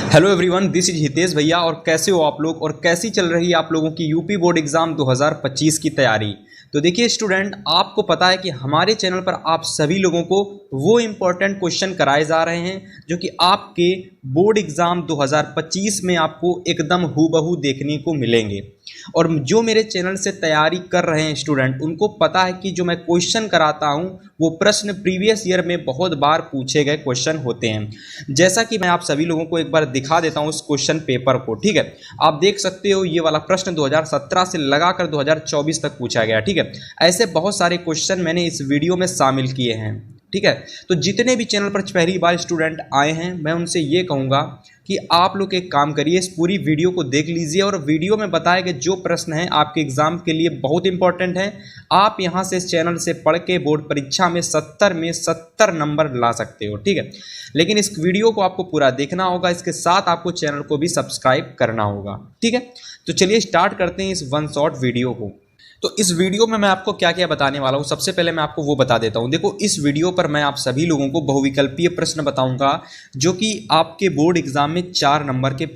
Hello everyone, this is Hitesh भैया। और कैसे हो आप लोग और कैसी चल रही है आप लोगों की यूपी बोर्ड एग्जाम 2025 की तैयारी। तो देखिए स्टूडेंट, आपको पता है कि हमारे चैनल पर आप सभी लोगों को वो इम्पोर्टेंट क्वेश्चन कराए जा रहे हैं जो कि आपके बोर्ड एग्जाम 2025 में आपको एकदम हूबहू देखने को मिलेंगे। और जो मेरे चैनल से तैयारी कर रहे हैं स्टूडेंट, उनको पता है कि जो मैं क्वेश्चन कराता हूं वो प्रश्न प्रीवियस ईयर में बहुत बार पूछे गए क्वेश्चन होते हैं। जैसा कि मैं आप सभी लोगों को एक बार दिखा देता हूं उस क्वेश्चन पेपर को। ठीक है, आप देख सकते हो ये वाला प्रश्न 2017 से लगाकर 2024 तक पूछा गया। ठीक है, ऐसे बहुत सारे क्वेश्चन मैंने इस वीडियो में शामिल किए हैं। ठीक है, तो जितने भी चैनल पर पहली बार स्टूडेंट आए हैं, मैं उनसे ये कहूँगा कि आप लोग एक काम करिए, इस पूरी वीडियो को देख लीजिए और वीडियो में बताए गए जो प्रश्न हैं आपके एग्जाम के लिए बहुत इंपॉर्टेंट है। आप यहां से इस चैनल से पढ़ के बोर्ड परीक्षा में 70 में 70 नंबर ला सकते हो। ठीक है, लेकिन इस वीडियो को आपको पूरा देखना होगा, इसके साथ आपको चैनल को भी सब्सक्राइब करना होगा। ठीक है, तो चलिए स्टार्ट करते हैं इस वन शॉट वीडियो को। तो इस वीडियो में मैं आपको क्या क्या बताने वाला हूँ, सबसे पहले मैं आपको वो बता देता हूँ। देखो, इस वीडियो पर मैं आप सभी लोगों को बहुविकल्पीय प्रश्न बताऊंगा जो कि आपके बोर्ड एग्जाम में 1 नंबर के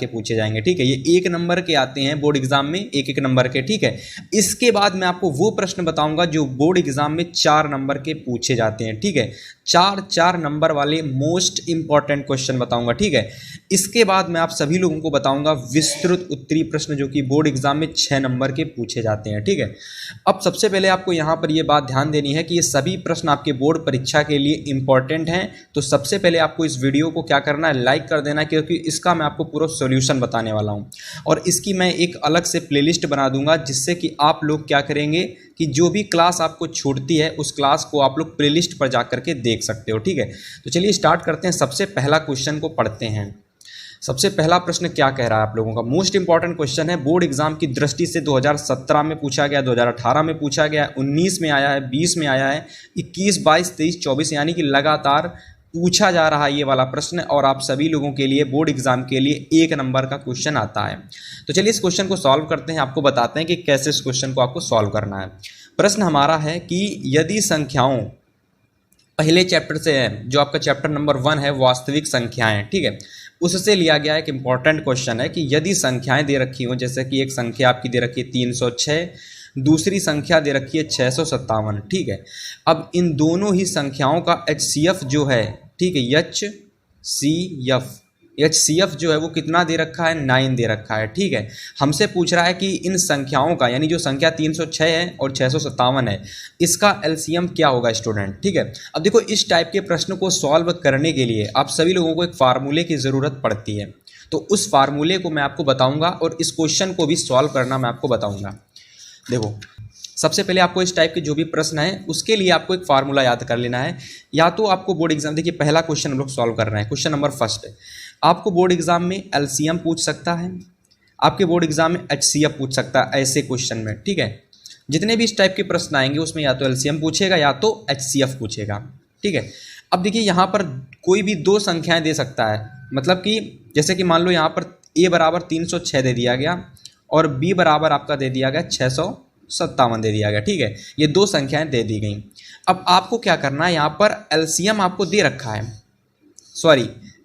पूछे जाएंगे। ठीक है, ये 1 नंबर के आते हैं बोर्ड एग्जाम में, एक नंबर के। ठीक है, इसके बाद मैं आपको वो प्रश्न बताऊंगा जो बोर्ड एग्जाम में 4 नंबर के पूछे जाते हैं। ठीक है, 4 नंबर वाले मोस्ट इंपॉर्टेंट क्वेश्चन बताऊंगा। ठीक है, इसके बाद मैं आप सभी लोगों को बताऊंगा विस्तृत उत्तरीय प्रश्न जो कि बोर्ड एग्जाम में 6 नंबर के पूछे जाते हैं। ठीक है, अब सबसे पहले आपको यहां पर यह बात ध्यान देनी है कि ये सभी प्रश्न आपके बोर्ड परीक्षा के लिए इंपॉर्टेंट हैं। तो सबसे पहले आपको इस वीडियो को क्या करना है, लाइक कर देना, क्योंकि इसका मैं आपको पूरा सॉल्यूशन बताने वाला हूं। और इसकी मैं एक अलग से प्लेलिस्ट बना दूंगा जिससे कि आप लोग क्या करेंगे कि जो भी क्लास आपको छूटती है उस क्लास को आप लोग प्लेलिस्ट पर जाकर के देख सकते हो। ठीक है, तो चलिए स्टार्ट करते हैं। सबसे पहला क्वेश्चन को पढ़ते हैं। सबसे पहला प्रश्न क्या कह रहा है आप लोगों का, मोस्ट इंपॉर्टेंट क्वेश्चन है, बोर्ड एग्जाम की दृष्टि से 2017 में पूछा गया, 2018 में पूछा गया, 19 में आया है, 20 में आया है, 21, 22, 23, 24, यानी कि लगातार पूछा जा रहा है ये वाला प्रश्न। और आप सभी लोगों के लिए बोर्ड एग्जाम के लिए 1 नंबर का क्वेश्चन आता है। तो चलिए इस क्वेश्चन को सॉल्व करते हैं, आपको बताते हैं कि कैसे इस क्वेश्चन को आपको सॉल्व करना है। प्रश्न हमारा है कि यदि संख्याओं, पहले चैप्टर से है जो आपका चैप्टर नंबर 1 है, वास्तविक संख्याएं। ठीक है, उससे लिया गया एक इंपॉर्टेंट क्वेश्चन है कि यदि संख्याएं दे रखी हो, जैसे कि एक संख्या आपकी दे रखी है 306, दूसरी संख्या दे रखी है 657। ठीक है, अब इन दोनों ही संख्याओं का HCF जो है, ठीक है, HCF जो है वो कितना दे रखा है, 9 दे रखा है। ठीक है, हमसे पूछ रहा है कि इन संख्याओं का, यानी जो संख्या 306 है और 657 है, इसका LCM क्या होगा स्टूडेंट। ठीक है, अब देखो, इस टाइप के प्रश्न को सॉल्व करने के लिए आप सभी लोगों को एक फार्मूले की ज़रूरत पड़ती है। तो उस फार्मूले को मैं आपको बताऊंगा और इस क्वेश्चन को भी सॉल्व करना मैं आपको बताऊंगा। देखो, सबसे पहले आपको इस टाइप के जो भी प्रश्न है उसके लिए आपको एक फार्मूला याद कर लेना है। या तो आपको बोर्ड एग्जाम, देखिए पहला क्वेश्चन हम लोग सॉल्व कर रहे हैं, क्वेश्चन नंबर 1 आपको बोर्ड एग्जाम में LCM पूछ सकता है, आपके बोर्ड एग्जाम में HCF पूछ सकता है ऐसे क्वेश्चन में। ठीक है, जितने भी इस टाइप के प्रश्न आएंगे उसमें या तो LCM पूछेगा या तो HCF पूछेगा। ठीक है, अब देखिए यहाँ पर कोई भी 2 संख्याएं दे सकता है, मतलब कि जैसे कि मान लो यहाँ पर A बराबर 306 दे दिया गया और B बराबर आपका दे दिया गया 657 दे दिया गया। ठीक है, ये 2 संख्याएं दे दी गई। अब आपको क्या करना है, यहाँ पर LCM आपको दे रखा है,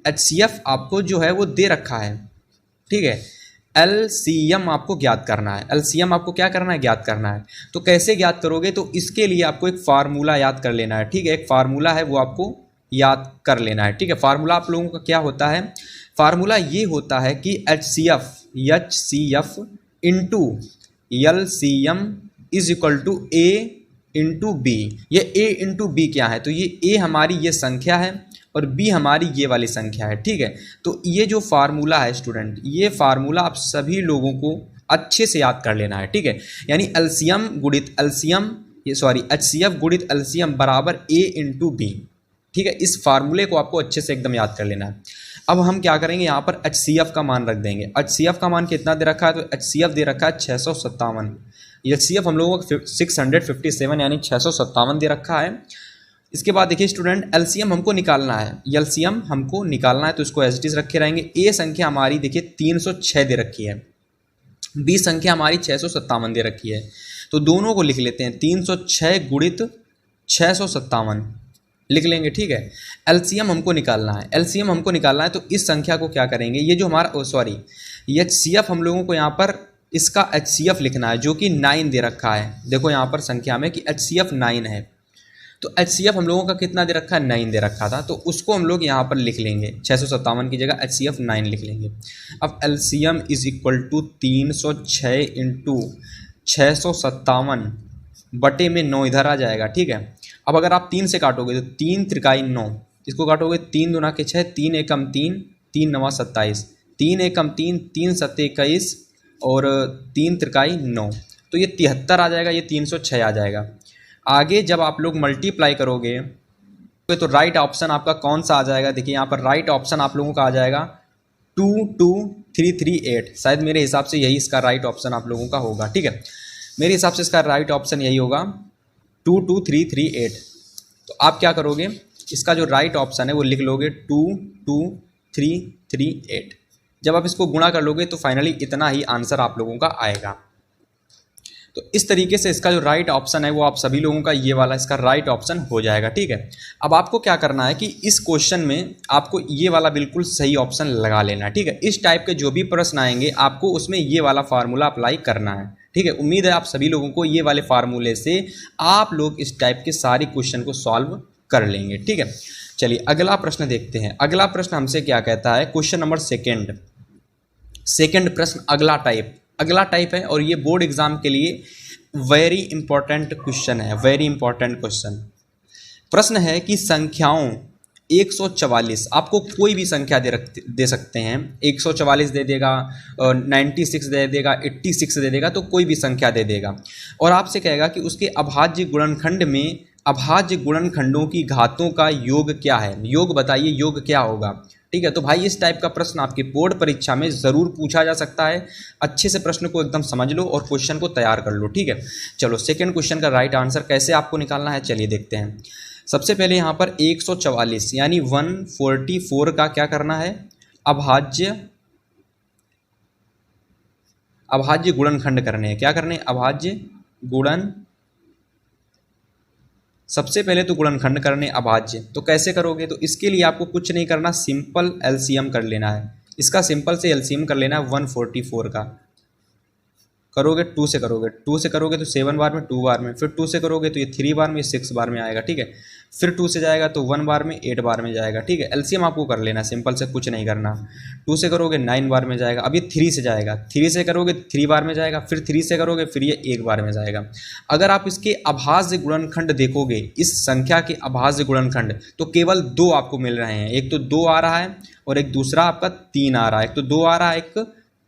HCF आपको जो है वो दे रखा है। ठीक है, LCM आपको ज्ञात करना है। LCM आपको क्या करना है, ज्ञात करना है। तो कैसे ज्ञात करोगे, तो इसके लिए आपको एक फार्मूला याद कर लेना है। ठीक है, एक फार्मूला है वो आपको याद कर लेना है। ठीक है, फार्मूला आप लोगों का क्या होता है, फार्मूला ये होता है कि HCF into LCM is equal to A into B। ये A इंटू B क्या है, तो ये A हमारी ये संख्या है और B हमारी ये वाली संख्या है। ठीक है, तो ये जो फार्मूला है स्टूडेंट, ये फार्मूला आप सभी लोगों को अच्छे से याद कर लेना है। ठीक है, यानी HCF गुणित LCM बराबर A इंटू B। ठीक है, इस फार्मूले को आपको अच्छे से एकदम याद कर लेना है। अब हम क्या करेंगे, यहाँ पर HCF का मान रख देंगे। HCF का मान कितना दे रखा है, तो HCF दे रखा है 657। HCF हम लोगों को 657 यानी 657 दे रखा है। इसके बाद देखिए स्टूडेंट, LCM हमको निकालना है, LCM हमको निकालना है, तो इसको एज इट इज रखे रहेंगे। A संख्या हमारी देखिए 306 दे रखी है, B संख्या हमारी 657 दे रखी है, तो दोनों को लिख लेते हैं। 306 गुणित 657 लिख लेंगे, ठीक है। एलसीएम हमको निकालना है, एलसीएम हमको निकालना है, तो इस संख्या को क्या करेंगे, ये जो हमारा सॉरी ये एचसीएफ हम लोगों को यहाँ पर इसका एचसीएफ लिखना है जो कि 9 दे रखा है। देखो यहाँ पर संख्या में कि एचसीएफ 9 है, तो एचसीएफ हम लोगों का कितना दे रखा है, 9 दे रखा था, तो उसको हम लोग यहाँ पर लिख लेंगे 657 की जगह एचसीएफ 9 लिख लेंगे। अब LCM is equal to 306 into 657 बटे में 9 इधर आ जाएगा, ठीक है। अब अगर आप 3 से काटोगे तो 3 त्रिकाई 9, इसको काटोगे 3 दूना के 6, 3 एकम 3, 3 नवा 27, 3 एकम 3, 3 सत्ते 21 और 3 त्रिकाई 9, तो ये 73 आ जाएगा, ये 306 आ जाएगा। आगे जब आप लोग मल्टीप्लाई करोगे तो राइट ऑप्शन आपका कौन सा आ जाएगा, देखिए यहाँ पर राइट ऑप्शन आप लोगों का आ जाएगा 22338, शायद मेरे हिसाब से यही इसका राइट ऑप्शन आप लोगों का होगा, ठीक है। मेरे हिसाब से इसका राइट ऑप्शन यही होगा 22338। तो आप क्या करोगे, इसका जो राइट ऑप्शन है वो लिख लोगे 22338। जब आप इसको गुणा कर लोगे तो फाइनली इतना ही आंसर आप लोगों का आएगा। तो इस तरीके से इसका जो राइट ऑप्शन है वो आप सभी लोगों का ये वाला इसका राइट ऑप्शन हो जाएगा, ठीक है। अब आपको क्या करना है कि इस क्वेश्चन में आपको ये वाला बिल्कुल सही ऑप्शन लगा लेना है, ठीक है। इस टाइप के जो भी प्रश्न आएंगे आपको उसमें ये वाला फार्मूला अप्लाई करना है, ठीक है। उम्मीद है आप सभी लोगों को ये वाले फार्मूले से आप लोग इस टाइप के सारे क्वेश्चन को सॉल्व कर लेंगे, ठीक है। चलिए अगला प्रश्न देखते हैं। अगला प्रश्न हमसे क्या कहता है, क्वेश्चन नंबर सेकेंड प्रश्न अगला टाइप है, और ये बोर्ड एग्जाम के लिए वेरी इंपॉर्टेंट क्वेश्चन है, वेरी इंपॉर्टेंट क्वेश्चन। प्रश्न है कि संख्याओं 144, आपको कोई भी संख्या दे सकते हैं, 144 दे देगा, 96 दे देगा, 86 दे देगा, तो कोई भी संख्या दे देगा, और आपसे कहेगा कि उसके अभाज्य गुणनखंड में अभाज्य गुणनखंडों की घातों का योग क्या है, योग बताइए, योग क्या होगा, ठीक है। तो भाई इस टाइप का प्रश्न आपकी बोर्ड परीक्षा में ज़रूर पूछा जा सकता है। अच्छे से प्रश्न को एकदम समझ लो और क्वेश्चन को तैयार कर लो, ठीक है। चलो सेकंड क्वेश्चन का राइट आंसर कैसे आपको निकालना है, चलिए देखते हैं। सबसे पहले यहाँ पर 144 यानी 144 का क्या करना है, अभाज्य गुणनखंड करने हैं। क्या करने हैं, अभाज्य गुणन, सबसे पहले तो गुणनखंड करने अभाज्य। तो कैसे करोगे, तो इसके लिए आपको कुछ नहीं करना, सिंपल एलसीएम कर लेना है। इसका सिंपल से एलसीएम कर लेना है 144 का। करोगे 2 से करोगे, 2 से करोगे तो 7 बार में, 2 बार में, फिर 2 से करोगे तो ये 3 बार में, 6 बार में आएगा, ठीक है। फिर 2 से जाएगा तो 1 बार में, 8 बार में जाएगा, ठीक है। एलसीएम आपको कर लेना, सिंपल से कुछ नहीं करना। 2 से करोगे 9 बार में जाएगा। अब ये 3 से जाएगा, 3 से करोगे 3 बार में जाएगा, फिर 3 से करोगे फिर ये 1 बार में जाएगा। अगर आप इसके अभाज्य गुणनखंड देखोगे, इस संख्या के अभाज्य गुणनखंड, तो केवल 2 आपको मिल रहे हैं। एक तो 2 आ रहा है और एक दूसरा आपका 3 आ रहा है। एक तो 2 आ रहा है, एक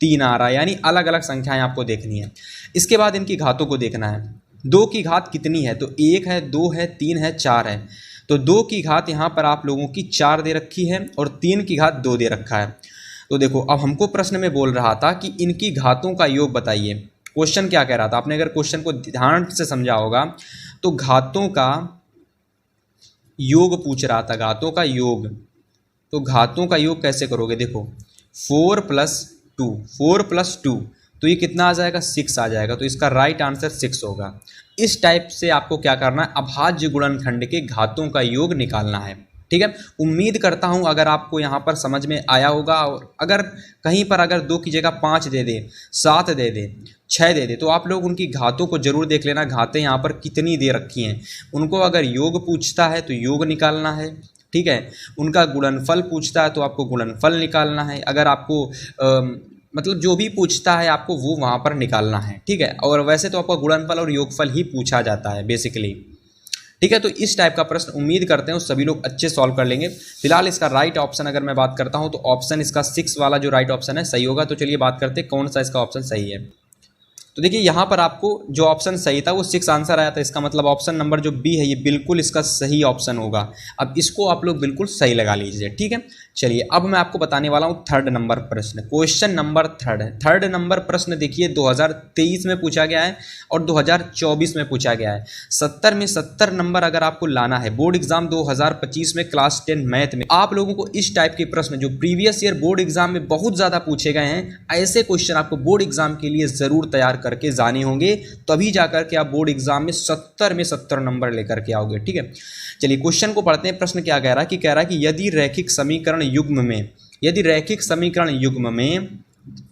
3 आ रहा है, यानी अलग अलग संख्याएं आपको देखनी है। इसके बाद इनकी घातों को देखना है। 2 की घात कितनी है, तो 1 है, 2 है, 3 है, 4 है। तो 2 की घात यहाँ पर आप लोगों की 4 दे रखी है और 3 की घात 2 दे रखा है। तो देखो अब हमको प्रश्न में बोल रहा था कि इनकी घातों का योग बताइए। क्वेश्चन क्या कह रहा था, आपने अगर क्वेश्चन को ध्यान से समझा होगा तो घातों का योग पूछ रहा था, घातों का योग। तो घातों का योग कैसे करोगे, देखो 4 + 2, तो ये कितना आ जाएगा, 6 आ जाएगा। तो इसका राइट आंसर 6 होगा। इस टाइप से आपको क्या करना है, अभाज्य गुणनखंड के घातों का योग निकालना है, ठीक है। उम्मीद करता हूं अगर आपको यहाँ पर समझ में आया होगा, और अगर कहीं पर अगर 2 की जगह 5 दे दे, 7 दे दे, 6 दे दे, तो आप लोग उनकी घातों को जरूर देख लेना, घातें यहाँ पर कितनी दे रखी हैं। उनको अगर योग पूछता है तो योग निकालना है, ठीक है। उनका गुणनफल पूछता है तो आपको गुणनफल निकालना है। अगर आपको मतलब जो भी पूछता है आपको वो वहाँ पर निकालना है, ठीक है। और वैसे तो आपका गुणनफल और योगफल ही पूछा जाता है बेसिकली, ठीक है। तो इस टाइप का प्रश्न उम्मीद करते हैं सभी लोग अच्छे सॉल्व कर लेंगे। फिलहाल इसका राइट ऑप्शन अगर मैं बात करता हूँ तो ऑप्शन इसका 6 वाला जो राइट ऑप्शन है सही होगा। तो चलिए बात करते हैं कौन सा इसका ऑप्शन सही है। तो देखिए यहाँ पर आपको जो ऑप्शन सही था वो 6 आंसर आया था। इसका मतलब ऑप्शन नंबर जो बी है ये बिल्कुल इसका सही ऑप्शन होगा। अब इसको आप लोग बिल्कुल सही लगा लीजिए, ठीक है। चलिए अब मैं आपको बताने वाला हूँ थर्ड नंबर प्रश्न, क्वेश्चन नंबर थर्ड नंबर प्रश्न देखिए 2023 में पूछा गया है और 2024 में पूछा गया है। 70 में 70 नंबर अगर आपको लाना है बोर्ड एग्जाम 2025 में क्लास 10 मैथ में, आप लोगों को इस टाइप के प्रश्न जो प्रीवियस ईयर बोर्ड एग्जाम में बहुत ज़्यादा पूछे गए हैं, ऐसे क्वेश्चन आपको बोर्ड एग्जाम के लिए ज़रूर तैयार करके जाने होंगे, तभी जाकर के आप बोर्ड एग्जाम में 70 में 70 नंबर लेकर के आओगे। ठीक है, चलिए क्वेश्चन को पढ़ते हैं। प्रश्न क्या कह रहा है कि यदि रैखिक समीकरण युग्म में, यदि रैखिक समीकरण युग्म में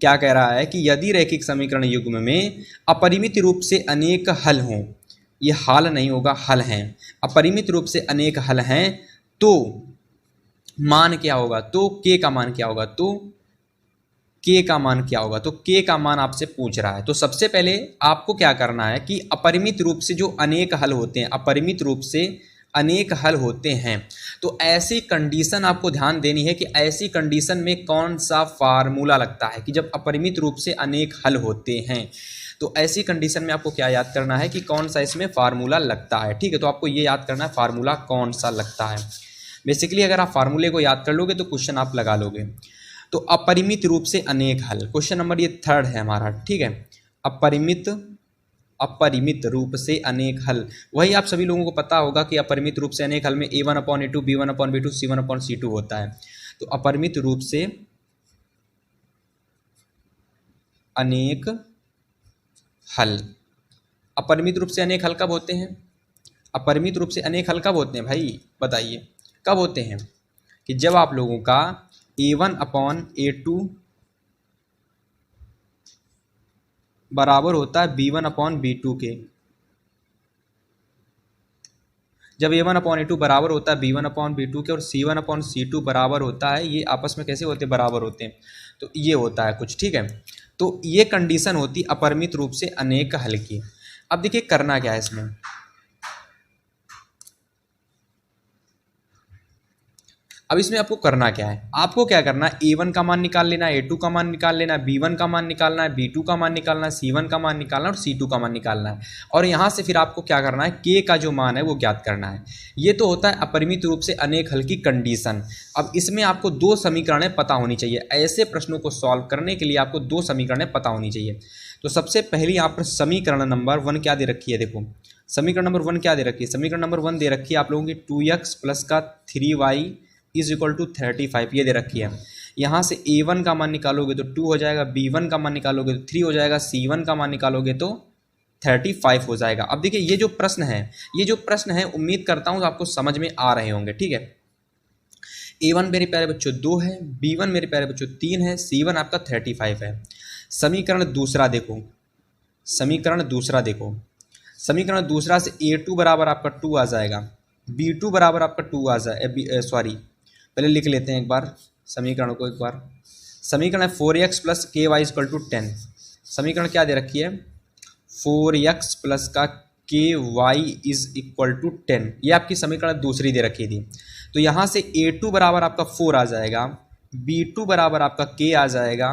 क्या कह रहा है कि यदि रैखिक समीकरण युग्म में अपरिमित रूप से अनेक हल हों, ये हाल नहीं होगा, हल हैं, अपरिमित रूप से अनेक हल हैं, तो मान क्या होगा, तो के का मान क्या होगा, तो के का मान क्या होगा, तो के का मान आपसे पूछ रहा है। तो सबसे पहले आपको क्या करना है कि अपरिमित रूप से जो अनेक हल होते हैं, अपरिमित रूप से अनेक हल होते हैं, तो ऐसी कंडीशन आपको ध्यान देनी है कि ऐसी कंडीशन में कौन सा फार्मूला लगता है कि जब अपरिमित रूप से अनेक हल होते हैं, तो ऐसी कंडीशन में आपको क्या याद करना है कि कौन सा इसमें फार्मूला लगता है। ठीक है, तो आपको ये याद करना है फार्मूला कौन सा लगता है। बेसिकली अगर आप फार्मूले को याद कर लोगे तो क्वेश्चन आप लगा लोगे। तो अपरिमित रूप से अनेक हल, क्वेश्चन नंबर ये थर्ड है हमारा। ठीक है, अपरिमित रूप से अनेक हल, वही आप सभी लोगों को पता होगा कि अपरिमित रूप से अनेक हल में a1/a2 b1/b2 c1/c2 होता है। तो अपरिमित रूप से अनेक हल, अपरिमित रूप से अनेक हल कब होते हैं, अपरिमित रूप से अनेक हल कब होते हैं भाई, बताइए कब होते हैं, कि जब आप लोगों का a1/a2 बराबर होता है b1/b2 के, जब a1/a2 बराबर होता है b1/b2 के और c1/c2 बराबर होता है, ये आपस में कैसे होते हैं, बराबर होते हैं, तो ये होता है कुछ। ठीक है, तो ये कंडीशन होती अपरिमित रूप से अनेक हल की। अब देखिए करना क्या है इसमें, अब इसमें आपको करना क्या है, आपको क्या करना है, a1 का मान निकाल लेना है, a2 का मान निकाल लेना है, b1 का मान निकालना है, b2 का मान निकालना है, c1 का मान निकालना है और c2 का मान निकालना है। और यहाँ से फिर आपको क्या करना है, k का जो मान है वो ज्ञात करना है। ये तो होता है अपरिमित रूप से अनेक हल की कंडीशन। अब इसमें आपको दो समीकरणें पता होनी चाहिए, ऐसे प्रश्नों को सॉल्व करने के लिए आपको दो समीकरणें पता होनी चाहिए। तो सबसे पहली यहाँ पर समीकरण नंबर 1 क्या दे रखी है, देखो समीकरण नंबर 1 क्या दे रखी है, समीकरण नंबर 1 दे रखी है आप लोगों की 2x प्लस का 3y इज इक्वल टू 35, ये दे रखी है। यहाँ से a1 का मान निकालोगे तो 2 हो जाएगा, b1 का मान निकालोगे तो 3 हो जाएगा, c1 का मान निकालोगे तो 35 हो जाएगा। अब देखिए ये जो प्रश्न है, ये जो प्रश्न है उम्मीद करता हूँ आपको समझ में आ रहे होंगे। ठीक है, a1 मेरे प्यारे बच्चों 2 है, b1 मेरे प्यारे बच्चों 3 है, c1 आपका 35 है। समीकरण दूसरा देखो, समीकरण दूसरा देखो, समीकरण दूसरा से a2 बराबर आपका 2 आ जाएगा, b2 बराबर आपका 2 आ जाए, सॉरी पहले लिख लेते हैं एक बार समीकरण को एक बार। समीकरण है 4x प्लस के वाई इक्वल टू 10, समीकरण क्या दे रखी है, 4x प्लस का के वाई इज इक्वल टू 10, ये आपकी समीकरण दूसरी दे रखी थी। तो यहाँ से a2 बराबर आपका 4 आ जाएगा, b2 बराबर आपका k आ जाएगा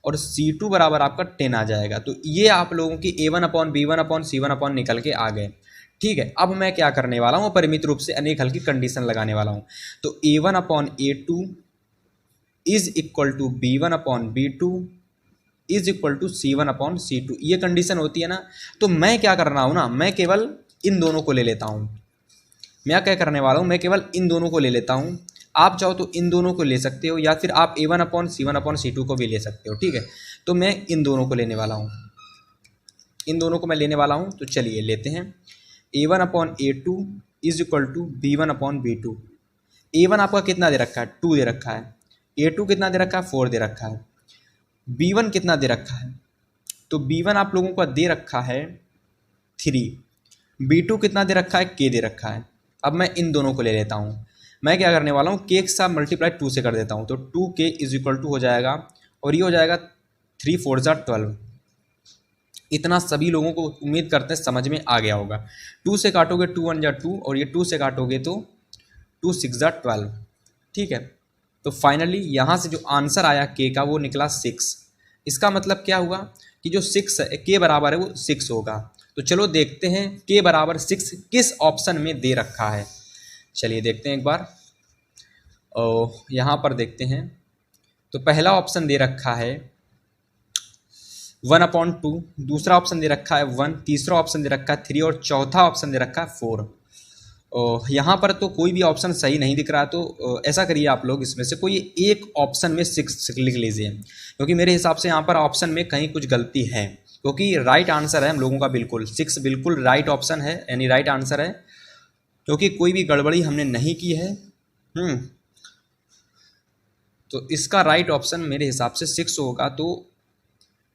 और c2 बराबर आपका 10 आ जाएगा। तो ये आप लोगों की a1/b1/c1 निकल के आ गए। ठीक है, अब मैं क्या करने वाला हूँ, परिमित रूप से अनेक हल की कंडीशन लगाने वाला हूँ। तो a1/a2 is equal to b1/b2 is equal to c1/c2, ये कंडीशन होती है ना। तो मैं क्या कर रहा हूँ ना, मैं केवल इन दोनों को ले लेता हूँ, मैं क्या करने वाला हूँ, मैं केवल इन दोनों को ले लेता हूँ। आप चाहो तो इन दोनों को ले सकते हो या फिर आप a1/c1/c2 को भी ले सकते हो। ठीक है, तो मैं इन दोनों को लेने वाला हूँ, इन दोनों को मैं लेने वाला हूँ। तो चलिए लेते हैं, a1/a2 is equal to b1/b2। a1 आपका कितना दे रखा है, 2 दे रखा है, a2 कितना दे रखा है, 4 दे रखा है, b1 कितना दे रखा है, तो b1 आप लोगों को दे रखा है 3, b2 कितना दे रखा है, k दे रखा है। अब मैं इन दोनों को ले लेता हूँ, मैं क्या करने वाला हूँ, k के साथ मल्टीप्लाई 2 से कर देता हूँ, तो 2k इज इक्वल टू हो जाएगा और ये हो जाएगा 3 4 12। इतना सभी लोगों को उम्मीद करते हैं समझ में आ गया होगा। 2 से काटोगे 2 1 जा 2 और ये 2 से काटोगे तो 2 6 जा 12। ठीक है, तो फाइनली यहाँ से जो आंसर आया के का वो निकला 6। इसका मतलब क्या हुआ कि जो 6 है, के बराबर है वो 6 होगा। तो चलो देखते हैं के बराबर 6 किस ऑप्शन में दे रखा है। चलिए देखते हैं एक बार, और यहाँ पर देखते हैं तो पहला ऑप्शन दे रखा है 1/2, दूसरा ऑप्शन दे रखा है 1, तीसरा ऑप्शन दे रखा है 3 और चौथा ऑप्शन दे रखा है 4। यहाँ पर तो कोई भी ऑप्शन सही नहीं दिख रहा, तो ऐसा करिए आप लोग इसमें से कोई एक ऑप्शन में 6 लिख लीजिए, क्योंकि मेरे हिसाब से यहाँ पर ऑप्शन में कहीं कुछ गलती है, क्योंकि राइट आंसर है हम लोगों का बिल्कुल 6 बिल्कुल राइट ऑप्शन है, यानी राइट आंसर है, क्योंकि कोई भी गड़बड़ी हमने नहीं की है। तो इसका राइट ऑप्शन मेरे हिसाब से 6 होगा। तो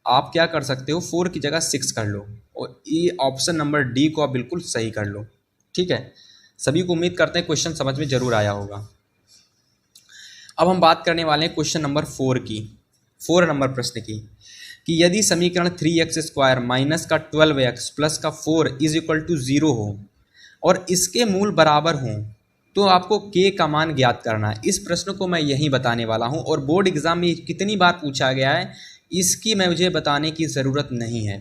आप क्या कर सकते हो, 4 की जगह 6 कर लो और ये ऑप्शन नंबर डी को आप बिल्कुल सही कर लो। ठीक है, सभी को उम्मीद करते हैं क्वेश्चन समझ में जरूर आया होगा। अब हम बात करने वाले हैं क्वेश्चन नंबर 4 की, 4 नंबर प्रश्न की, कि यदि समीकरण 3x² माइनस का 12x प्लस का 4 इज इक्वल टू 0 हो और इसके मूल बराबर हों तो आपको k का मान ज्ञात करना है। इस प्रश्न को मैं यही बताने वाला हूं और बोर्ड एग्जाम में कितनी बार पूछा गया है इसकी मुझे बताने की ज़रूरत नहीं है।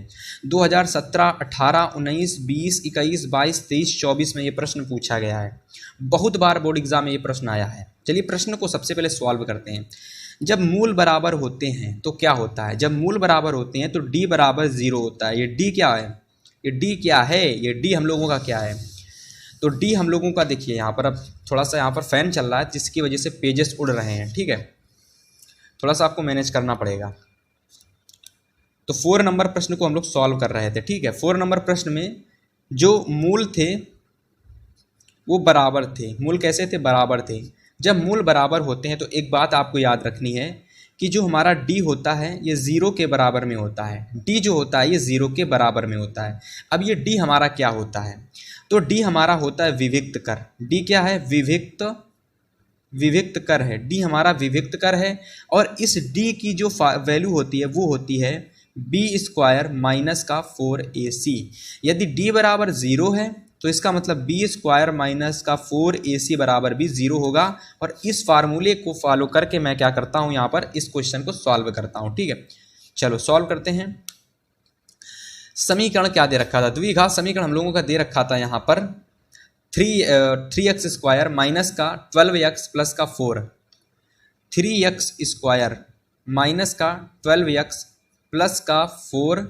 2017, 18, 19, 20, 21, 22, 23, 24 में ये प्रश्न पूछा गया है, बहुत बार बोर्ड एग्जाम में ये प्रश्न आया है। चलिए प्रश्न को सबसे पहले सॉल्व करते हैं। जब मूल बराबर होते हैं तो क्या होता है, जब मूल बराबर होते हैं तो d बराबर 0 होता है। ये d क्या है, ये d क्या है, ये d हम लोगों का क्या है, तो d हम लोगों का देखिए यहाँ पर, अब थोड़ा सा यहाँ पर फैन चल रहा है जिसकी वजह से पेजेस उड़ रहे हैं। ठीक है, थोड़ा सा आपको मैनेज करना पड़ेगा। तो 4 नंबर प्रश्न को हम लोग सॉल्व कर रहे थे। ठीक है, 4 नंबर प्रश्न में जो मूल थे वो बराबर थे। मूल कैसे थे, बराबर थे। जब मूल बराबर होते हैं तो एक बात आपको याद रखनी है कि जो हमारा d होता है ये 0 के बराबर में होता है। d जो होता है ये 0 के बराबर में होता है। अब ये d हमारा क्या होता है, तो d हमारा होता है विविक्त कर। d क्या है, विविक्त कर है। d हमारा विविक्त कर है और इस d की जो वैल्यू होती है वो होती है b² माइनस का 4ac। यदि d बराबर 0 है तो इसका मतलब b² माइनस का 4ac बराबर भी 0 होगा। और इस फार्मूले को फॉलो करके मैं क्या करता हूं, यहाँ पर इस क्वेश्चन को सॉल्व करता हूं। ठीक है, चलो सॉल्व करते हैं। समीकरण क्या दे रखा था, द्विघात समीकरण हम लोगों का दे रखा था यहाँ पर 3x² माइनस का 12x प्लस का 4, 3x² माइनस का 12x प्लस का 4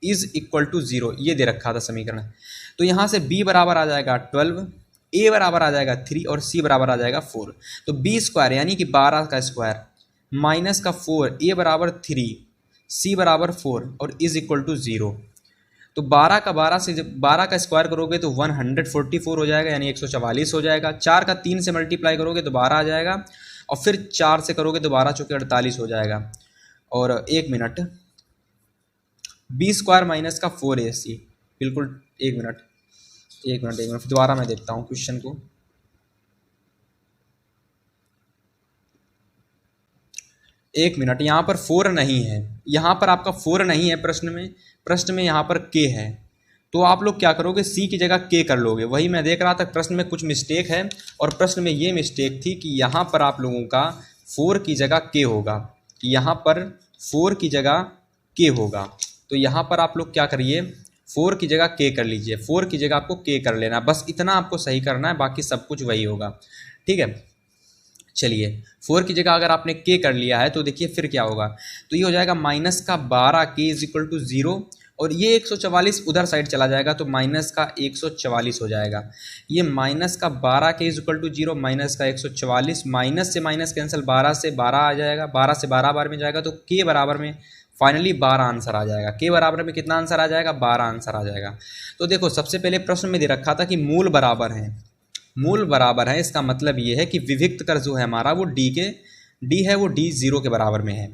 इज इक्वल टू 0, ये दे रखा था समीकरण। तो यहाँ से b बराबर आ जाएगा 12, a बराबर आ जाएगा 3 और c बराबर आ जाएगा 4। तो b² यानी कि 12 का स्क्वायर माइनस का 4, a बराबर 3, c बराबर 4 और इज इक्वल टू 0। तो 12 का 12 से जब 12 का स्क्वायर करोगे तो 144 हो जाएगा, यानी 144 हो जाएगा। 4 का 3 से मल्टीप्लाई करोगे तो 12 आ जाएगा और फिर 4 से करोगे तो 12 चौके 48 हो जाएगा। और 1 मिनट, b² माइनस का 4ac, बिल्कुल 1 मिनट दोबारा मैं देखता हूँ क्वेश्चन को। एक मिनट, यहाँ पर 4 नहीं है, यहाँ पर आपका 4 नहीं है प्रश्न में यहाँ पर k है। तो आप लोग क्या करोगे, c की जगह k कर लोगे। वही मैं देख रहा था प्रश्न में कुछ मिस्टेक है और प्रश्न में ये मिस्टेक थी कि यहाँ पर आप लोगों का 4 की जगह k होगा, यहाँ पर 4 की जगह k होगा। तो यहाँ पर आप लोग क्या करिए, 4 की जगह k कर लीजिए, 4 की जगह आपको k कर लेना, बस इतना आपको सही करना है, बाकी सब कुछ वही होगा। ठीक है, चलिए 4 की जगह अगर आपने k कर लिया है तो देखिए फिर क्या होगा, तो ये हो जाएगा माइनस का 12k इज इक्वल टू 0 और ये 144 उधर साइड चला जाएगा तो माइनस का 144 हो जाएगा। ये माइनस का 12k is equal to 0 minus का 144, माइनस से माइनस कैंसिल, 12 से 12 आ जाएगा, 12 से 12 बार में जाएगा तो k बराबर में फाइनली 12 आंसर आ जाएगा। k बराबर में कितना आंसर आ जाएगा, 12 आंसर आ जाएगा। तो देखो सबसे पहले प्रश्न में दे रखा था कि मूल बराबर है, मूल बराबर है, इसका मतलब ये है कि विविक्त कर जो है हमारा वो d है वो d 0 के बराबर में है।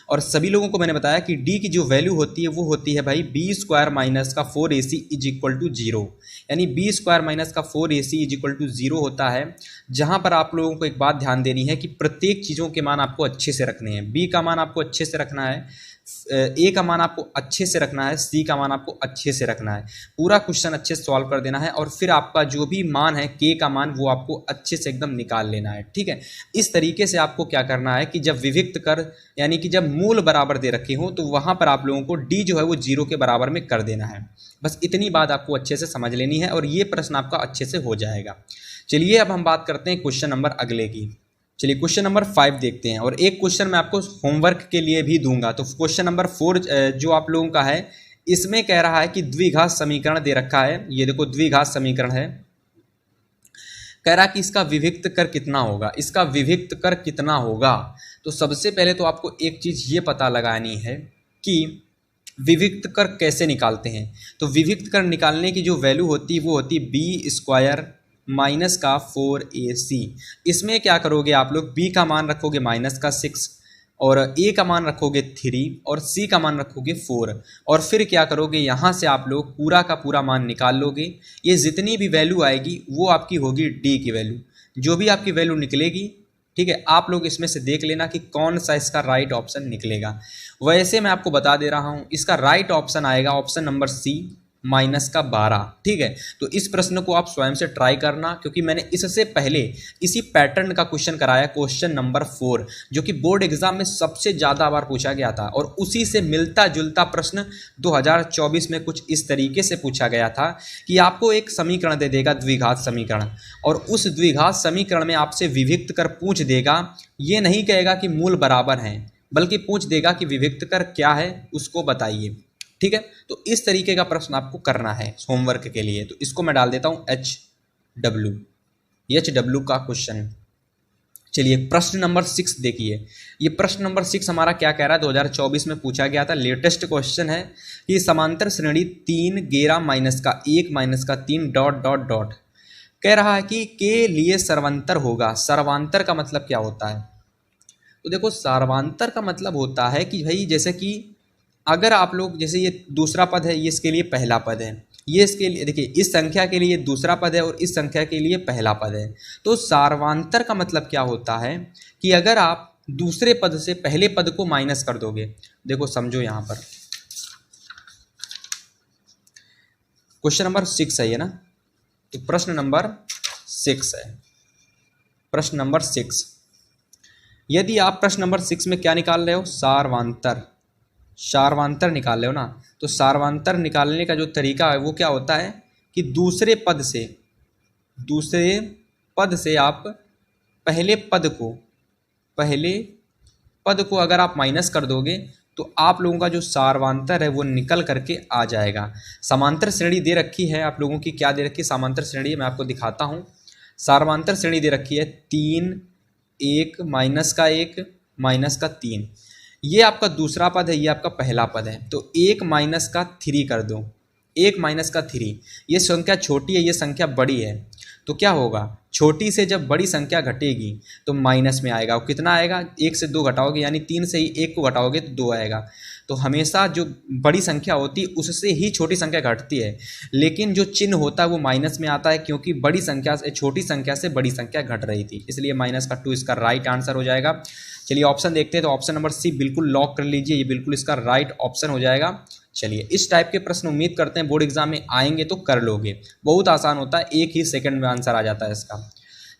और सभी लोगों को मैंने बताया कि d की जो वैल्यू होती है वो होती है भाई b² माइनस का 4ac इज इक्वल टू 0, यानी b² माइनस का 4ac इज इक्वल टू 0 होता है। जहां पर आप लोगों को एक बात ध्यान देनी है कि प्रत्येक चीज़ों के मान आपको अच्छे से रखने हैं। b का मान आपको अच्छे से रखना है, a का मान आपको अच्छे से रखना है, c का मान आपको अच्छे से रखना है। पूरा क्वेश्चन अच्छे से सॉल्व कर देना है और फिर आपका जो भी मान है k का मान वो आपको अच्छे से एकदम निकाल लेना है। ठीक है, इस तरीके से आपको क्या करना है कि जब विविक्त कर यानी कि जब मूल बराबर दे रखे हो तो वहां पर आप लोगों को d जो है वो 0 के बराबर में कर देना है। बस इतनी बात आपको अच्छे से समझ लेनी है और ये प्रश्न आपका अच्छे से हो जाएगा। चलिए अब हम बात करते हैं क्वेश्चन नंबर अगले की। चलिए क्वेश्चन नंबर 5 देखते हैं, और एक क्वेश्चन मैं आपको होमवर्क के लिए भी दूंगा। तो क्वेश्चन नंबर 4 जो आप लोगों का है, इसमें कह रहा है कि द्विघात समीकरण दे रखा है, ये देखो द्विघात समीकरण है, कह रहा है कि इसका विविक्त कर कितना होगा, इसका विविक्त कर कितना होगा। तो सबसे पहले तो आपको एक चीज़ ये पता लगानी है कि विविक्त कर कैसे निकालते हैं। तो विविक्त कर निकालने की जो वैल्यू होती है वो होती है बी स्क्वायर माइनस का 4ac। इसमें क्या करोगे आप लोग, b का मान रखोगे माइनस का 6, और a का मान रखोगे 3, और c का मान रखोगे 4, और फिर क्या करोगे, यहाँ से आप लोग पूरा का पूरा मान निकाल लोगे। ये जितनी भी वैल्यू आएगी वो आपकी होगी d की वैल्यू। जो भी आपकी वैल्यू निकलेगी, ठीक है, आप लोग इसमें से देख लेना कि कौन सा इसका राइट ऑप्शन निकलेगा। वैसे मैं आपको बता दे रहा हूँ, इसका राइट ऑप्शन आएगा ऑप्शन नंबर सी, माइनस का 12। ठीक है, तो इस प्रश्न को आप स्वयं से ट्राई करना, क्योंकि मैंने इससे पहले इसी पैटर्न का क्वेश्चन कराया, क्वेश्चन नंबर 4, जो कि बोर्ड एग्जाम में सबसे ज़्यादा बार पूछा गया था, और उसी से मिलता जुलता प्रश्न 2024 में कुछ इस तरीके से पूछा गया था कि आपको एक समीकरण दे देगा द्विघात समीकरण, और उस द्विघात समीकरण में आपसे विविक्त कर पूछ देगा। ये नहीं कहेगा कि मूल बराबर हैं, बल्कि पूछ देगा कि विविक्त कर क्या है उसको बताइए। ठीक है, तो इस तरीके का प्रश्न आपको करना है होमवर्क के लिए। तो इसको मैं डाल देता हूं HW का क्वेश्चन। चलिए प्रश्न नंबर 6 देखिए। ये प्रश्न नंबर 6 हमारा क्या कह रहा है, 2024 में पूछा गया था, लेटेस्ट क्वेश्चन है कि समांतर श्रेणी 3 11 माइनस का 1 माइनस का 3 डॉट डॉट डॉट कह रहा है कि के लिए सर्वांतर होगा। सर्वांतर का मतलब क्या होता है? तो देखो, सर्वांतर का मतलब होता है कि भाई जैसे कि अगर आप लोग, जैसे ये दूसरा पद है, ये इसके लिए पहला पद है, ये इसके लिए, देखिए इस संख्या के लिए दूसरा पद है और इस संख्या के लिए पहला पद है। तो सर्वांतर का मतलब क्या होता है कि अगर आप दूसरे पद से पहले पद को माइनस कर दोगे। देखो समझो, यहाँ पर क्वेश्चन नंबर 6 है ये ना, तो प्रश्न नंबर 6 है, प्रश्न नंबर 6। यदि आप प्रश्न नंबर 6 में क्या निकाल रहे हो, सार्वांतर निकाल रहे हो ना, तो सार्वांतर निकालने का जो तरीका है वो क्या होता है कि दूसरे पद से आप पहले पद को अगर आप माइनस कर दोगे तो आप लोगों का जो सार्वांतर है वो निकल करके आ जाएगा। समांतर श्रेणी दे रखी है आप लोगों की, क्या दे रखी है समांतर श्रेणी, मैं आपको दिखाता हूँ। सार्वांतर श्रेणी दे रखी है 3 1 माइनस का 1 माइनस का 3, ये आपका दूसरा पद है, ये आपका पहला पद है। तो 1 माइनस का 3 कर दो, 1 माइनस का 3, ये संख्या छोटी है, ये संख्या बड़ी है, तो क्या होगा, छोटी से जब बड़ी संख्या घटेगी तो माइनस में आएगा। और कितना आएगा, 1 से 2 घटाओगे, यानी 3 से ही 1 को घटाओगे तो 2 आएगा। तो हमेशा जो बड़ी संख्या होती है उससे ही छोटी संख्या घटती है, लेकिन जो चिन्ह होता है वो माइनस में आता है, क्योंकि बड़ी संख्या से छोटी संख्या से बड़ी संख्या घट रही थी, इसलिए -2 इसका राइट आंसर हो जाएगा। चलिए ऑप्शन देखते हैं, तो ऑप्शन नंबर सी बिल्कुल लॉक कर लीजिए, ये बिल्कुल इसका राइट ऑप्शन हो जाएगा। चलिए इस टाइप के प्रश्न उम्मीद करते हैं बोर्ड एग्जाम में आएंगे तो कर लोगे, बहुत आसान होता है, 1 ही सेकंड में आंसर आ जाता है इसका।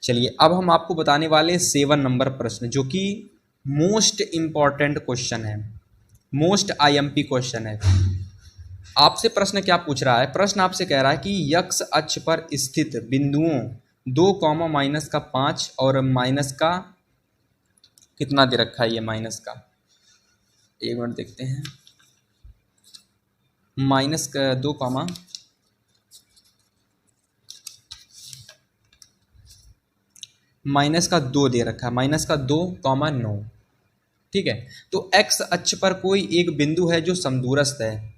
चलिए अब हम आपको बताने वाले 7 नंबर प्रश्न, जो कि मोस्ट इम्पॉर्टेंट क्वेश्चन है, मोस्ट IMP क्वेश्चन है। आपसे प्रश्न क्या पूछ रहा है, प्रश्न आपसे कह रहा है कि x अक्ष पर स्थित बिंदुओं 2, माइनस का 5 और माइनस का कितना दे रखा है, ये माइनस का, एक मिनट देखते हैं, माइनस का 2, माइनस का 2 दे रखा है, -2, 9। ठीक है, तो x अक्ष पर कोई एक बिंदु है जो समदूरस्थ है।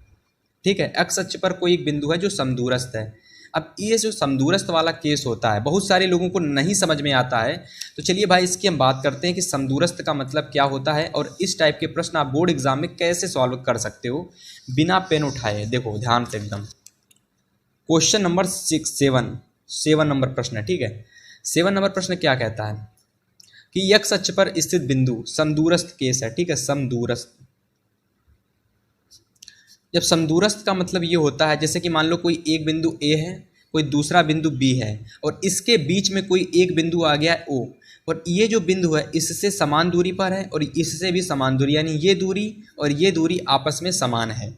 ठीक है, x अक्ष पर कोई एक बिंदु है जो समदूरस्थ है। अब ये जो समदूरस्थ वाला केस होता है बहुत सारे लोगों को नहीं समझ में आता है, तो चलिए भाई इसकी हम बात करते हैं कि समदूरस्थ का मतलब क्या होता है और इस टाइप के प्रश्न आप बोर्ड एग्जाम में कैसे सॉल्व कर सकते हो बिना पेन उठाए। देखो ध्यान से एकदम, क्वेश्चन नंबर 7 नंबर प्रश्न है। ठीक है, 7 नंबर प्रश्न क्या कहता है कि x अक्ष पर स्थित बिंदु समदूरस्थ केस है। ठीक है, समदूरस्थ, जब समदूरस्थ का मतलब ये होता है जैसे कि मान लो कोई एक बिंदु A है, कोई दूसरा बिंदु B है, और इसके बीच में कोई एक बिंदु आ गया है O, और ये जो बिंदु है इससे समान दूरी पर है और इससे भी समान दूरी, यानी ये दूरी और ये दूरी आपस में समान है।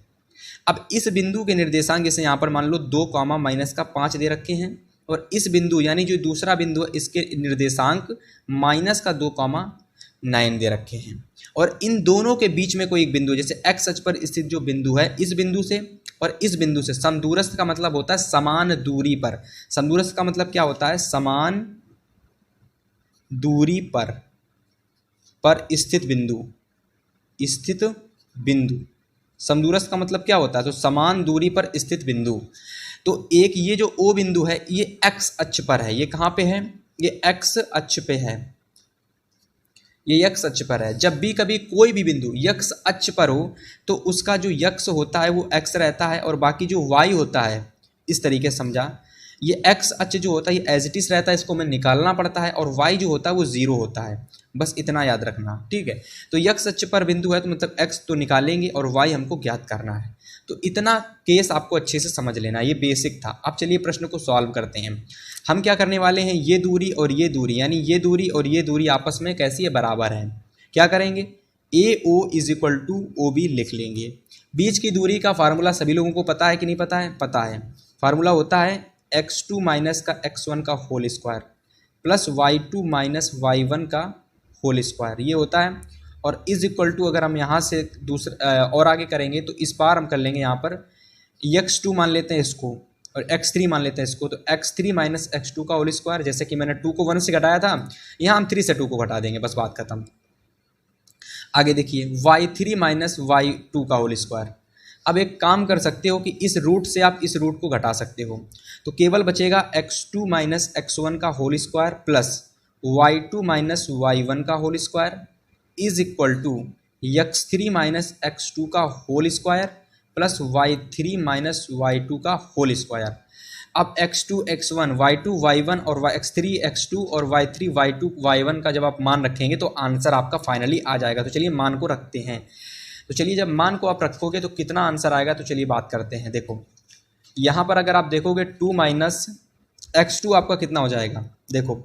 अब इस बिंदु के निर्देशांक जैसे यहाँ पर मान लो 2, -5 दे रखे हैं, और इस बिंदु यानी जो दूसरा बिंदु है इसके निर्देशांक -2,9 दे रखे हैं। और इन दोनों के बीच में कोई एक बिंदु, जैसे एक्स अक्ष पर स्थित जो बिंदु है इस बिंदु से और इस बिंदु से समदूरस्थ का मतलब होता है समान दूरी पर। समदूरस्थ का मतलब क्या होता है? समान दूरी पर स्थित बिंदु, स्थित बिंदु। समदूरस्थ का मतलब क्या होता है? तो समान दूरी पर स्थित बिंदु। तो एक ये जो O बिंदु है ये एक्स अक्ष पर है। ये कहाँ पे है? ये एक्स अक्ष पे है, ये यक्ष अक्ष पर है। जब भी कभी कोई भी बिंदु यक्ष अक्ष पर हो तो उसका जो यक्ष होता है वो एक्स रहता है और बाकी जो वाई होता है, इस तरीके से समझा, ये एक्स अक्ष जो होता है ये एज इट इज रहता है, इसको हमें निकालना पड़ता है, और वाई जो होता है वो जीरो होता है। बस इतना याद रखना, ठीक है। तो यक्ष अक्ष पर बिंदु है तो मतलब एक्स तो निकालेंगे और वाई हमको ज्ञात करना है। तो इतना केस आपको अच्छे से समझ लेना, ये बेसिक था। अब चलिए प्रश्न को सॉल्व करते हैं। हम क्या करने वाले हैं, ये दूरी और ये दूरी यानी ये दूरी और ये दूरी आपस में कैसी है? बराबर है। क्या करेंगे? AO is equal to OB लिख लेंगे। बीच की दूरी का फार्मूला सभी लोगों को पता है कि नहीं पता है? पता है। फार्मूला होता है x2 माइनस का x1 का whole square plus y2 minus y1 का होल स्क्वायर, ये होता है। और इज इक्वल टू अगर हम यहाँ से दूसरा और आगे करेंगे तो इस बार हम कर लेंगे यहाँ पर x2 मान लेते हैं इसको और x3 मान लेते हैं इसको, तो x3 माइनस x2 का होल स्क्वायर। जैसे कि मैंने 2 को 1 से घटाया था, यहाँ हम 3 से 2 को घटा देंगे, बस बात खत्म। आगे देखिए y3 माइनस y2 का होल स्क्वायर। अब एक काम कर सकते हो कि इस रूट से आप इस रूट को घटा सकते हो, तो केवल बचेगा x2 माइनस x1 का whole square plus y2 minus y1 का whole square is equal to x3 minus x2 का whole square plus y3 minus y2 का होल स्क्वायर। अब x2 x1 y2 y1 और x3 x2 और y3 y2 y1 का जब आप मान रखेंगे तो आंसर आपका फाइनली आ जाएगा। तो चलिए मान को रखते हैं। तो चलिए जब मान को आप रखोगे तो कितना आंसर आएगा, तो चलिए बात करते हैं। देखो यहाँ पर अगर आप देखोगे 2 माइनस x2 आपका कितना हो जाएगा, देखो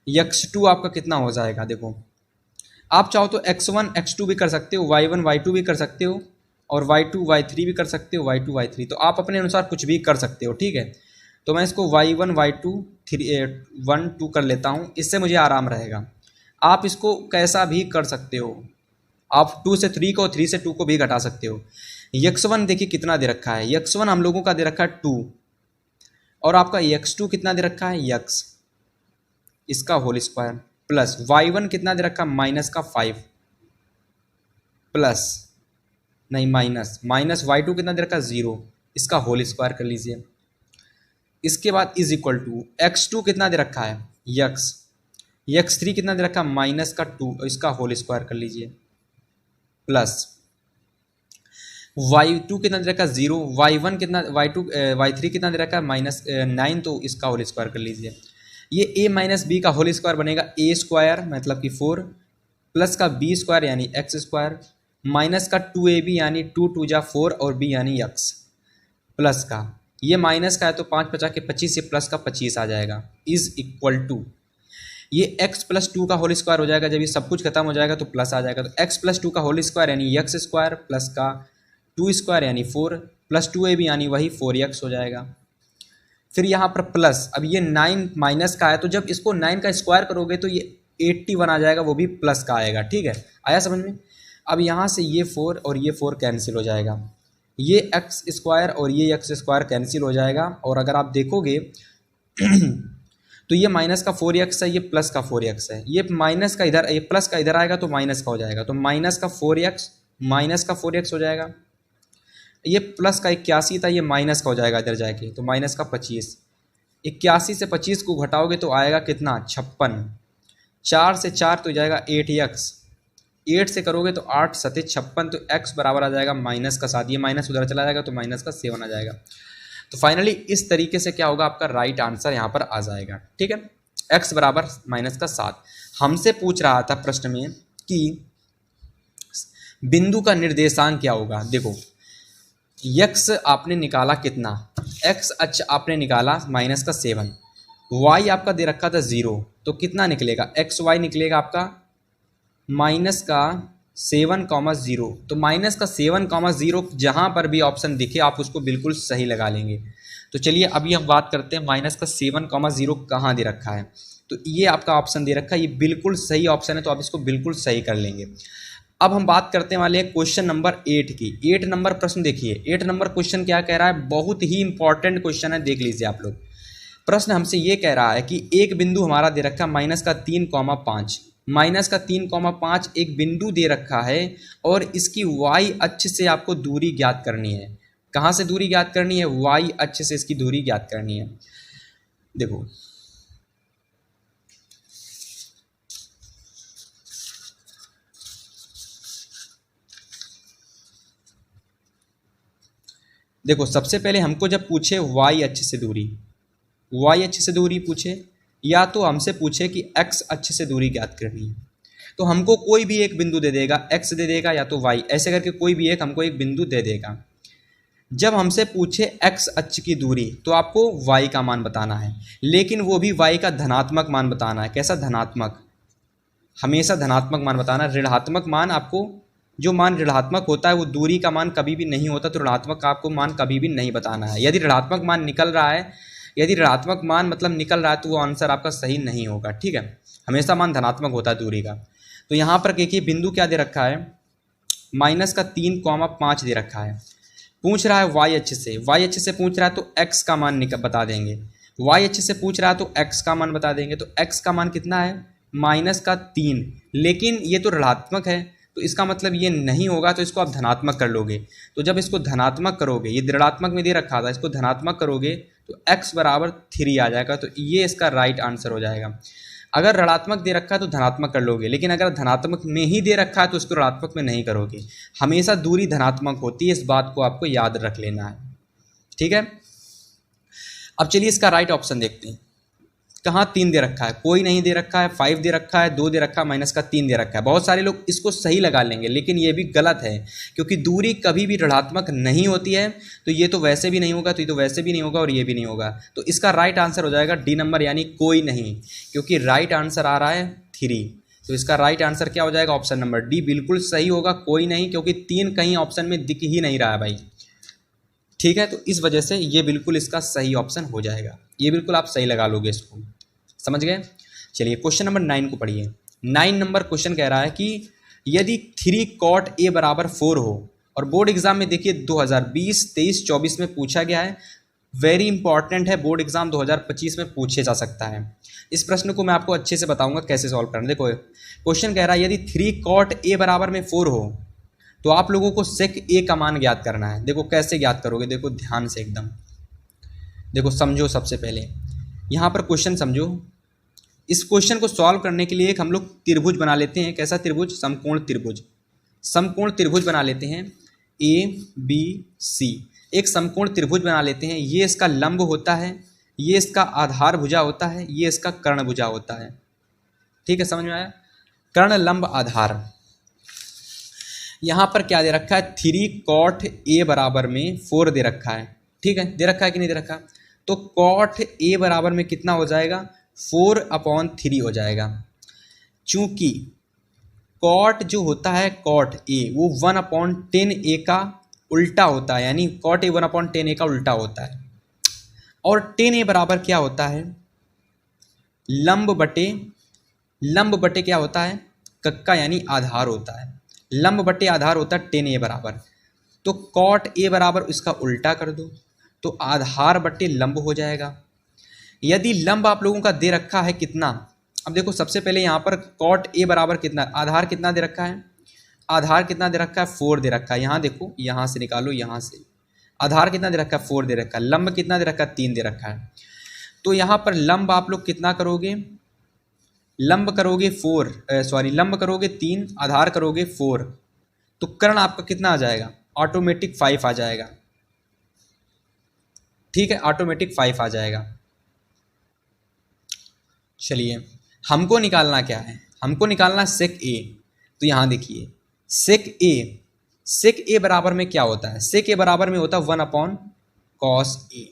x2 आपका कितना हो जाएगा। देखो आप चाहो तो x1 x2 भी कर सकते हो, y1 y2 भी कर सकते हो और y2 y3 भी कर सकते हो, y2 y3, तो आप अपने अनुसार कुछ भी कर सकते हो, ठीक है। तो मैं इसको y1 y2 1 2 कर लेता हूँ, इससे मुझे आराम रहेगा। आप इसको कैसा भी कर सकते हो, आप 2 से 3 को 3 से 2 को भी घटा सकते हो। x1 देखिए कितना दे रखा है, x1 हम लोगों का दे रखा है 2 और आपका x2 कितना दे रखा है, x इसका होल स्क्वायर प्लस y1 कितना दे रखा है, माइनस का 5 प्लस नहीं माइनस y2 कितना दे रखा है, 0 इसका होल स्क्वायर कर लीजिए। इसके बाद इज इक्वल टू x2 कितना दे रखा है, x3 कितना दे रखा है, माइनस का 2 इसका होल स्क्वायर कर लीजिए प्लस y2 कितना दे रखा है, 0 y1 कितना y3 कितना दे रखा है, -9 तो इसका होल स्क्वायर कर लीजिए। ये a माइनस बी का होल स्क्वायर बनेगा a स्क्वायर मतलब कि 4 प्लस का b स्क्वायर यानी x स्क्वायर माइनस का 2ab यानी 2 2 जा 4 और b यानी x प्लस का ये माइनस का है तो 5 50 के 25 से प्लस का 25 आ जाएगा इज इक्वल टू ये x प्लस 2 का होल स्क्वायर हो जाएगा। जब ये सब कुछ खत्म हो जाएगा तो प्लस आ जाएगा, तो x प्लस 2 का होल स्क्वायर यानी x स्क्वायर प्लस का 2 स्क्वायर यानी 4 प्लस 2ab यानी वही 4x हो जाएगा। फिर यहाँ पर प्लस, अब ये 9 माइनस का है तो जब इसको 9 का स्क्वायर करोगे तो ये 81 आ जाएगा, वो भी प्लस का आएगा, ठीक है। आया समझ में। अब यहाँ से ये 4 और ये 4 कैंसिल हो जाएगा, ये एक्स स्क्वायर और ये एक्स स्क्वायर कैंसिल हो जाएगा। और अगर आप देखोगे तो ये माइनस का 4x है, ये प्लस का 4x है, ये माइनस का इधर, ये प्लस का इधर आएगा तो माइनस का हो जाएगा, तो माइनस का 4x हो जाएगा। ये प्लस का 81 था, ये माइनस का हो जाएगा इधर जाके, तो माइनस का 25। 81 से 25 को घटाओगे तो आएगा कितना, 56। 4 से 4 तो जाएगा 8x, 8 से करोगे तो 8 7 56, तो x बराबर आ जाएगा माइनस का 7, ये माइनस उधर चला जाएगा तो माइनस का 7 आ जाएगा। तो फाइनली इस तरीके से क्या होगा, आपका राइट आंसर यहाँ पर आ जाएगा, ठीक है। x बराबर माइनस का 7। हमसे पूछ रहा था प्रश्न में कि बिंदु का निर्देशांक क्या होगा। देखो x आपने निकाला कितना, x अक्ष आपने निकाला माइनस का 7, y आपका दे रखा था 0, तो कितना निकलेगा, xy निकलेगा आपका माइनस का 7,0। तो माइनस का 7,0 जहाँ पर भी ऑप्शन दिखे आप उसको बिल्कुल सही लगा लेंगे। तो चलिए अभी हम बात करते हैं माइनस का 7,0 कहाँ दे रखा है। तो ये आपका ऑप्शन दे रखा है, ये बिल्कुल सही ऑप्शन है, तो आप इसको बिल्कुल सही कर लेंगे। अब हम बात करते वाले हैं क्वेश्चन नंबर 8 की। 8 नंबर प्रश्न देखिए, 8 नंबर क्वेश्चन क्या कह रहा है, बहुत ही इंपॉर्टेंट क्वेश्चन है, देख लीजिए आप लोग। प्रश्न हमसे ये कह रहा है कि एक बिंदु हमारा दे रखा है माइनस का 3,5, माइनस का 3,5 एक बिंदु दे रखा है और इसकी वाई अक्ष से आपको दूरी ज्ञात करनी है। कहाँ से दूरी ज्ञात करनी है, वाई अक्ष से इसकी दूरी ज्ञात करनी है। देखो देखो सबसे पहले हमको जब पूछे वाई अक्ष से दूरी, वाई अक्ष से दूरी पूछे या तो हमसे पूछे कि एक्स अक्ष से दूरी ज्ञात करनी है, तो हमको कोई भी एक बिंदु दे देगा, एक्स दे देगा या तो वाई, ऐसे करके कोई भी एक हमको एक बिंदु दे देगा। जब हमसे पूछे एक्स अक्ष की दूरी तो आपको वाई का मान बताना है, लेकिन वो भी वाई का धनात्मक मान बताना है। कैसा धनात्मक, हमेशा धनात्मक मान बताना। ऋणात्मक मान आपको, जो मान ऋणात्मक होता है वो दूरी का मान कभी भी नहीं होता, तो ऋणात्मक का आपको मान कभी भी नहीं बताना है। यदि ऋणात्मक मान निकल रहा है, यदि ऋणात्मक मान मतलब निकल रहा है तो वो आंसर आपका सही नहीं होगा, ठीक है। हमेशा मान धनात्मक होता है दूरी का। तो यहाँ पर देखिए बिंदु क्या दे रखा है, माइनस का 3,5 दे रखा है। पूछ रहा है वाई अक्ष से, वाई अक्ष से पूछ रहा है तो एक्स का मान बता देंगे। वाई अक्ष से पूछ रहा है तो एक्स का मान बता देंगे। तो एक्स का मान कितना है, माइनस का 3, लेकिन ये तो ऋणात्मक है तो इसका मतलब ये नहीं होगा, तो इसको आप धनात्मक कर लोगे। तो जब इसको धनात्मक करोगे, ये ऋणात्मक में दे रखा था, इसको धनात्मक करोगे तो x बराबर 3 आ जाएगा। तो ये इसका राइट आंसर हो जाएगा। अगर ऋणात्मक दे रखा है तो धनात्मक कर लोगे, लेकिन अगर धनात्मक में ही दे रखा है तो उसको ऋणात्मक में नहीं करोगे। हमेशा दूरी धनात्मक होती है, इस बात को आपको याद रख लेना है, ठीक है। अब चलिए इसका राइट ऑप्शन देखते हैं। कहाँ 3 दे रखा है, कोई नहीं दे रखा है। 5 दे रखा है, 2 दे रखा है, माइनस का 3 दे रखा है। बहुत सारे लोग इसको सही लगा लेंगे, लेकिन ये भी गलत है, क्योंकि दूरी कभी भी ऋणात्मक नहीं होती है। तो ये तो वैसे भी नहीं होगा, तो ये तो वैसे भी नहीं होगा और ये भी नहीं होगा। तो इसका राइट आंसर हो जाएगा डी नंबर, यानी कोई नहीं, क्योंकि राइट आंसर आ रहा है 3। तो इसका राइट आंसर क्या हो जाएगा, ऑप्शन नंबर डी बिल्कुल सही होगा, कोई नहीं, क्योंकि 3 कहीं ऑप्शन में दिख ही नहीं रहा है भाई, ठीक है। तो इस वजह से ये बिल्कुल इसका सही ऑप्शन हो जाएगा। ये बिल्कुल आप सही लगा लोगे, इसको समझ गए। चलिए क्वेश्चन नंबर 9 को पढ़िए। 9 नंबर क्वेश्चन कह रहा है कि यदि 3 cot a बराबर 4 हो, और बोर्ड एग्जाम में देखिए 2020, 23, 24 में पूछा गया है, वेरी इंपॉर्टेंट है, बोर्ड एग्जाम 2025 में पूछे जा सकता है। इस प्रश्न को मैं आपको अच्छे से बताऊंगा कैसे सॉल्व करना। देखो क्वेश्चन कह रहा है यदि 3 cot a बराबर में 4 हो तो आप लोगों को sec a का मान ज्ञात करना है। देखो कैसे ज्ञात करोगे, देखो ध्यान से एकदम देखो, समझो। सबसे पहले यहाँ पर क्वेश्चन समझो। इस क्वेश्चन को सॉल्व करने के लिए एक हम लोग त्रिभुज बना लेते हैं। कैसा त्रिभुज, समकोण त्रिभुज। समकोण त्रिभुज बना लेते हैं, ABC, एक समकोण त्रिभुज बना लेते हैं। ये इसका लंब होता है, ये इसका आधार भुजा होता है, ये इसका कर्ण भुजा होता है, ठीक है, समझ में आया। कर्ण लंब आधार। यहाँ पर क्या दे रखा है, 3 cot a बराबर में 4 दे रखा है, ठीक है। दे रखा है कि नहीं दे रखा, तो cot a बराबर में कितना हो जाएगा, 4/3 हो जाएगा। चूंकि cot जो होता है cot a वो 1/10a का उल्टा होता है, यानी cot a 1/10a का उल्टा होता है। और 10a बराबर क्या होता है, लंब बटे क्या होता है, कक्का, यानी आधार होता है। लंब बटे आधार होता है 10a बराबर। तो cot a बराबर इसका उल्टा कर दो तो आधार बटे लंब हो जाएगा। यदि लंब आप लोगों का दे रखा है कितना, अब देखो सबसे पहले यहाँ पर cot a बराबर कितना, आधार कितना दे रखा है, आधार कितना दे रखा है, 4 दे रखा है। यहाँ देखो, यहाँ से निकालो, यहाँ से आधार कितना दे रखा है, 4 दे रखा है। लंब कितना दे रखा है, 3 दे रखा है। तो यहाँ पर लंब आप लोग कितना करोगे, लंब करोगे 3, आधार करोगे 4, तो कर्ण आपका कितना आ जाएगा, ऑटोमेटिक 5 आ जाएगा, ठीक है, ऑटोमेटिक 5 आ जाएगा। चलिए हमको निकालना क्या है, हमको निकालना सेक ए। तो यहाँ देखिए सेक ए बराबर में क्या होता है, सेक ए बराबर में होता है 1/cos a,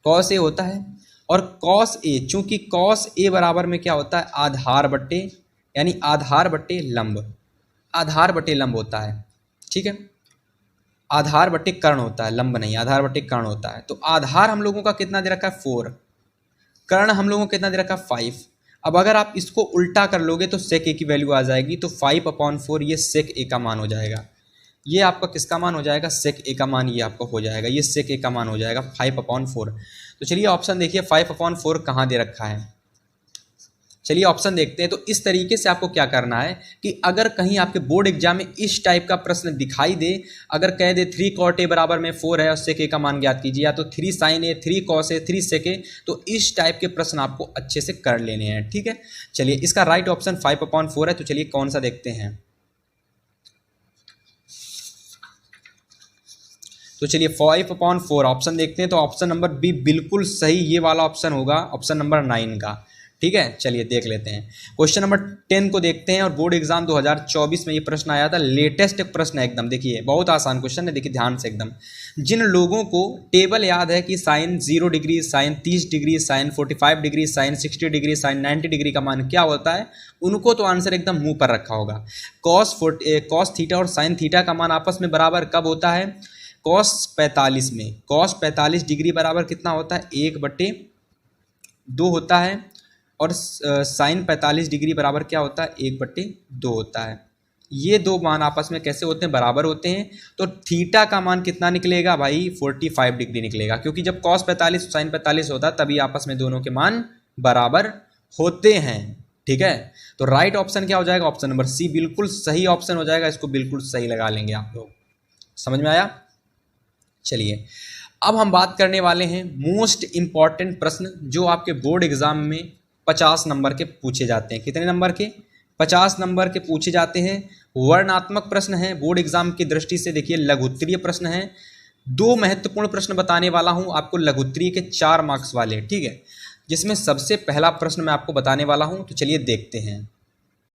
cos a होता है। और cos a, चूंकि cos a बराबर में क्या होता है, आधार बट्टे, यानी आधार बट्टे लंब, आधार बटे लंब होता है, ठीक है, आधार बटे कर्ण होता है, लंब नहीं, आधार बटे कर्ण होता है। तो आधार हम लोगों का कितना दे रखा है 4, कर्ण हम लोगों को कितना दे रखा है 5। अब अगर आप इसको उल्टा कर लोगे तो सेक ए की वैल्यू आ जाएगी, तो 5/4 ये सेक ए का मान हो जाएगा। ये आपका किसका मान हो जाएगा, सेक ए का मान ये आपका हो जाएगा, ये सेक ए का मान हो जाएगा 5/4। तो चलिए ऑप्शन देखिए 5/4 कहाँ दे रखा है। चलिए ऑप्शन देखते हैं। तो इस तरीके से आपको क्या करना है कि अगर कहीं आपके बोर्ड एग्जाम में इस टाइप का प्रश्न दिखाई दे, अगर कह दे 3 cot a बराबर में 4 है और सेक ए का मान ज्ञात कीजिए, या तो 3 sin a 3 cos a 3 sec a, तो इस टाइप के प्रश्न आपको अच्छे से कर लेने हैं, ठीक है। चलिए इसका राइट ऑप्शन 5/4 है। तो चलिए कौन सा देखते हैं। तो चलिए 5/4 ऑप्शन देखते हैं। तो ऑप्शन नंबर बी बिल्कुल सही, ये वाला ऑप्शन होगा ऑप्शन नंबर 9 का, ठीक है। चलिए देख लेते हैं क्वेश्चन नंबर 10 को देखते हैं। और बोर्ड एग्जाम 2024 में ये प्रश्न आया था, लेटेस्ट प्रश्न है एकदम, देखिए बहुत आसान क्वेश्चन है, देखिए ध्यान से एकदम। जिन लोगों को टेबल याद है कि sine 0 degree, sine 30 degree, sine 45 degree, sine 60 degree, sine 90 degree का मान क्या होता है, उनको तो आंसर एकदम मुंह पर रखा होगा। कॉस थीटा और साइन थीटा का मान आपस में बराबर कब होता है, कॉस 45 में। कॉस 45 डिग्री बराबर कितना होता है, 1/2 होता है, और साइन 45 डिग्री बराबर क्या होता है, 1/2 होता है। ये दो मान आपस में कैसे होते हैं, बराबर होते हैं। तो थीटा का मान कितना निकलेगा भाई, 45 डिग्री निकलेगा, क्योंकि जब कॉस 45 साइन 45 होता है तभी आपस में दोनों के मान बराबर होते हैं, ठीक है। तो राइट ऑप्शन क्या हो जाएगा, ऑप्शन नंबर सी बिल्कुल सही ऑप्शन हो जाएगा। इसको बिल्कुल सही लगा लेंगे आप लोग, समझ में आया। चलिए अब हम बात करने वाले हैं मोस्ट इंपॉर्टेंट प्रश्न जो आपके बोर्ड एग्जाम में 50 नंबर के पूछे जाते हैं। कितने नंबर के, 50 नंबर के पूछे जाते हैं। वर्णनात्मक प्रश्न है बोर्ड एग्जाम की दृष्टि से, देखिए लघुत्तरीय प्रश्न है। 2 महत्वपूर्ण प्रश्न बताने वाला हूं आपको लघुत्तरीय के 4 मार्क्स वाले, ठीक है, जिसमें सबसे पहला प्रश्न मैं आपको बताने वाला हूं। तो चलिए देखते हैं।